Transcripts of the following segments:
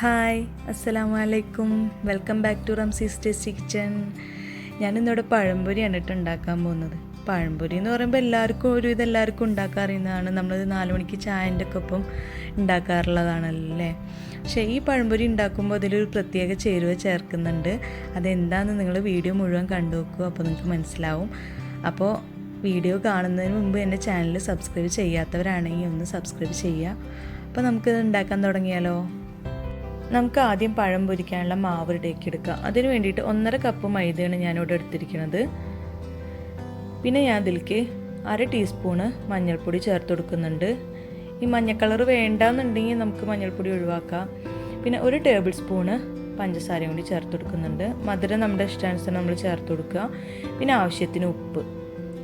Hi അസ്സലാമു അലൈക്കും, welcome back to Ramzi's tasty kitchen. ഞാനിന്നിവിടെ പഴംപൊരിയാണ് ഉണ്ടാക്കാൻ പോകുന്നത്. പഴംപൊരി എന്ന് പറയുമ്പോൾ എല്ലാവർക്കും ഉണ്ടാക്കാൻ അറിയുന്നതാണ്. നമ്മൾ 4 മണിക്ക് ചായൻ്റെ ഒക്കെ ഒപ്പം ഉണ്ടാക്കാറുള്ളതാണല്ലേ. പക്ഷേ ഈ പഴംപൊരി ഉണ്ടാക്കുമ്പോൾ അതിലൊരു പ്രത്യേക ചേരുവ ചേർക്കുന്നുണ്ട്. അതെന്താണെന്ന് നിങ്ങൾ വീഡിയോ മുഴുവൻ കണ്ടു നോക്കൂ, അപ്പോൾ നിങ്ങൾക്ക് മനസ്സിലാവും. അപ്പോൾ വീഡിയോ കാണുന്നതിന് മുമ്പ് എൻ്റെ ചാനൽ സബ്സ്ക്രൈബ് ചെയ്യാത്തവരാണെങ്കിൽ ഒന്ന് സബ്സ്ക്രൈബ് ചെയ്യുക. അപ്പോൾ നമുക്കിത് ഉണ്ടാക്കാൻ തുടങ്ങിയാലോ. നമുക്ക് ആദ്യം പഴം പൊരിക്കാനുള്ള മാവ് റെഡിയാക്കി എടുക്കാം. അതിന് വേണ്ടിയിട്ട് 1.5 കപ്പ് മൈദയാണ് ഞാനിവിടെ എടുത്തിരിക്കുന്നത്. പിന്നെ ഞാൻ അതിലേക്ക് 1/2 ടീസ്പൂണ് മഞ്ഞൾപ്പൊടി ചേർത്ത് കൊടുക്കുന്നുണ്ട്. ഈ മഞ്ഞ കളർ വേണ്ടാന്നുണ്ടെങ്കിൽ നമുക്ക് മഞ്ഞൾപ്പൊടി ഒഴിവാക്കാം. പിന്നെ 1 ടേബിൾ സ്പൂണ് പഞ്ചസാരയും കൂടി ചേർത്ത് കൊടുക്കുന്നുണ്ട്. മധുരം നമ്മുടെ ഇഷ്ടാനുസരണം നമ്മൾ ചേർത്ത് കൊടുക്കുക. പിന്നെ ആവശ്യത്തിന് ഉപ്പ്,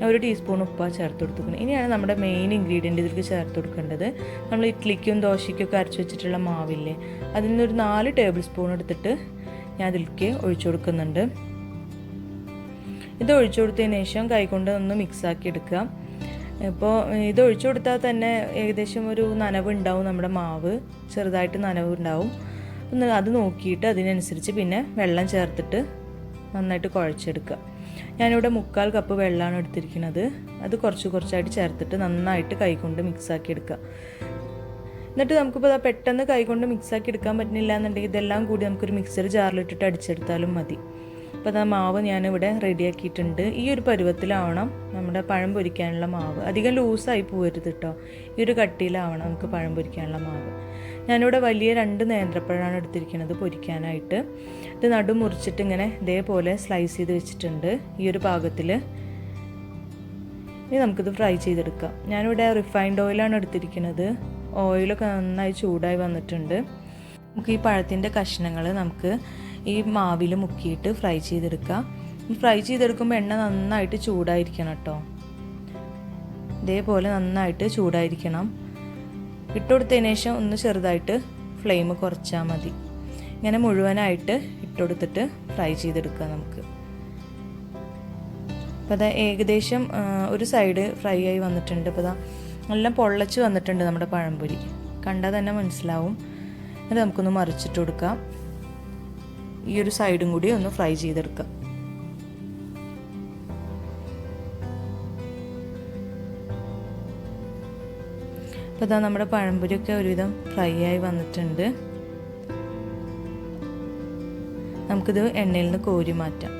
1 ടീസ്പൂൺ ഉപ്പാണ് ചേർത്ത് കൊടുക്കുന്നത്. ഇനിയാണ് നമ്മുടെ മെയിൻ ഇൻഗ്രീഡിയൻറ്റ് ഇതിലേക്ക് ചേർത്ത് കൊടുക്കേണ്ടത്. നമ്മൾ ഇഡ്ലിക്കും ദോശയ്ക്കും ഒക്കെ അരച്ച് വെച്ചിട്ടുള്ള മാവില്ലേ, അതിൽ നിന്നൊരു 4 ടേബിൾ സ്പൂൺ എടുത്തിട്ട് ഞാൻ അതിലേക്ക് ഒഴിച്ചു കൊടുക്കുന്നുണ്ട്. ഇത് ഒഴിച്ചു കൊടുത്തതിന് ശേഷം കൈകൊണ്ട് ഒന്ന് മിക്സാക്കി എടുക്കുക. ഇപ്പോൾ ഇത് ഒഴിച്ചു കൊടുത്താൽ തന്നെ ഏകദേശം ഒരു നനവ് ഉണ്ടാവും, നമ്മുടെ മാവ് ചെറുതായിട്ട് നനവ് ഉണ്ടാവും. അത് നോക്കിയിട്ട് അതിനനുസരിച്ച് പിന്നെ വെള്ളം ചേർത്തിട്ട് നന്നായിട്ട് കുഴച്ചെടുക്കുക. ഞാനിവിടെ 1/4 കപ്പ് വെള്ളമാണ് എടുത്തിരിക്കുന്നത്. അത് കുറച്ചായിട്ട് ചേർത്തിട്ട് നന്നായിട്ട് കൈകൊണ്ട് മിക്സാക്കി എടുക്കുക. എന്നിട്ട് നമുക്കിപ്പോൾ പെട്ടെന്ന് കൈകൊണ്ട് മിക്സാക്കി എടുക്കാൻ പറ്റുന്നില്ല എന്നുണ്ടെങ്കിൽ ഇതെല്ലാം കൂടി നമുക്കൊരു മിക്സർ ജാറിലിട്ടിട്ട് അടിച്ചെടുത്താലും മതി. അപ്പോൾ ആ മാവ് ഞാനിവിടെ റെഡിയാക്കിയിട്ടുണ്ട്. ഈ ഒരു പരുവത്തിലാവണം നമ്മുടെ പഴം പൊരിക്കാനുള്ള മാവ്. അധികം ലൂസായി പോകരുത് കേട്ടോ. ഈ ഒരു കട്ടിയിലാവണം നമുക്ക് പഴം പൊരിക്കാനുള്ള മാവ്. ഞാനിവിടെ വലിയ 2 നേന്ത്രപ്പഴമാണ് എടുത്തിരിക്കുന്നത് പൊരിക്കാനായിട്ട്. ഇത് നടു മുറിച്ചിട്ട് ഇങ്ങനെ ഇതേപോലെ സ്ലൈസ് ചെയ്ത് വെച്ചിട്ടുണ്ട് ഈ ഒരു പാകത്തിൽ. ഇനി നമുക്കിത് ഫ്രൈ ചെയ്തെടുക്കാം. ഞാനിവിടെ റിഫൈൻഡ് ഓയിലാണ് എടുത്തിരിക്കുന്നത്. ഓയിലൊക്കെ നന്നായി ചൂടായി വന്നിട്ടുണ്ട്. നമുക്ക് ഈ പഴത്തിൻ്റെ കഷ്ണങ്ങൾ നമുക്ക് ഈ മാവിൽ മുക്കിയിട്ട് ഫ്രൈ ചെയ്തെടുക്കാം. ഫ്രൈ ചെയ്തെടുക്കുമ്പോൾ എണ്ണ നന്നായിട്ട് ചൂടായിരിക്കണം കേട്ടോ. ഇതേപോലെ നന്നായിട്ട് ചൂടായിരിക്കണം. ഇട്ടുകൊടുത്തതിന് ശേഷം ഒന്ന് ചെറുതായിട്ട് ഫ്ലെയിം കുറച്ചാൽ മതി. ഇങ്ങനെ മുഴുവനായിട്ട് ഇട്ടുകൊടുത്തിട്ട് ഫ്രൈ ചെയ്തെടുക്കുക നമുക്ക്. അപ്പോൾ അത് ഏകദേശം ഒരു സൈഡ് ഫ്രൈ ആയി വന്നിട്ടുണ്ട്. അപ്പോൾ അതാ നല്ല പൊള്ളച്ച് വന്നിട്ടുണ്ട് നമ്മുടെ പഴംപൊരി, കണ്ടാൽ തന്നെ മനസ്സിലാവും. എന്നിട്ട് നമുക്കൊന്ന് മറിച്ചിട്ട് കൊടുക്കാം. ഈ ഒരു സൈഡും കൂടി ഒന്ന് ഫ്രൈ ചെയ്തെടുക്കാം. അപ്പോൾ ഇതാ നമ്മുടെ പഴംപൊരിയൊക്കെ ഒരുവിധം ഫ്രൈ ആയി വന്നിട്ടുണ്ട്. നമുക്കിത് എണ്ണയിൽ നിന്ന് കോരി മാറ്റാം.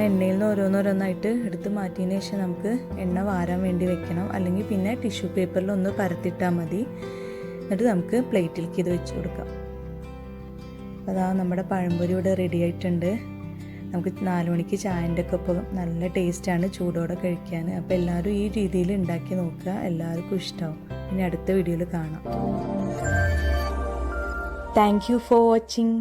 എണ്ണയിൽ നിന്ന് ഓരോന്നോരോന്നായിട്ട് എടുത്ത് മാറ്റിയതിന് ശേഷം നമുക്ക് എണ്ണ വാരാൻ വേണ്ടി വെക്കണം. അല്ലെങ്കിൽ പിന്നെ ടിഷ്യൂ പേപ്പറിൽ ഒന്ന് പരത്തിട്ടാൽ മതി. എന്നിട്ട് നമുക്ക് പ്ലേറ്റിലേക്ക് ഇത് വെച്ച് കൊടുക്കാം. അപ്പോൾ അതാ നമ്മുടെ പഴംപൊരി ഇവിടെ റെഡി ആയിട്ടുണ്ട്. നമുക്ക് 4 മണിക്ക് ചായൻ്റെ ഒക്കെ ഒപ്പം നല്ല ടേസ്റ്റാണ് ചൂടോടെ കഴിക്കാൻ. അപ്പോൾ എല്ലാവരും ഈ രീതിയിൽ ഉണ്ടാക്കി നോക്കുക, എല്ലാവർക്കും ഇഷ്ടമാവും. ഇനി അടുത്ത വീഡിയോയിൽ കാണാം. Thank you for watching.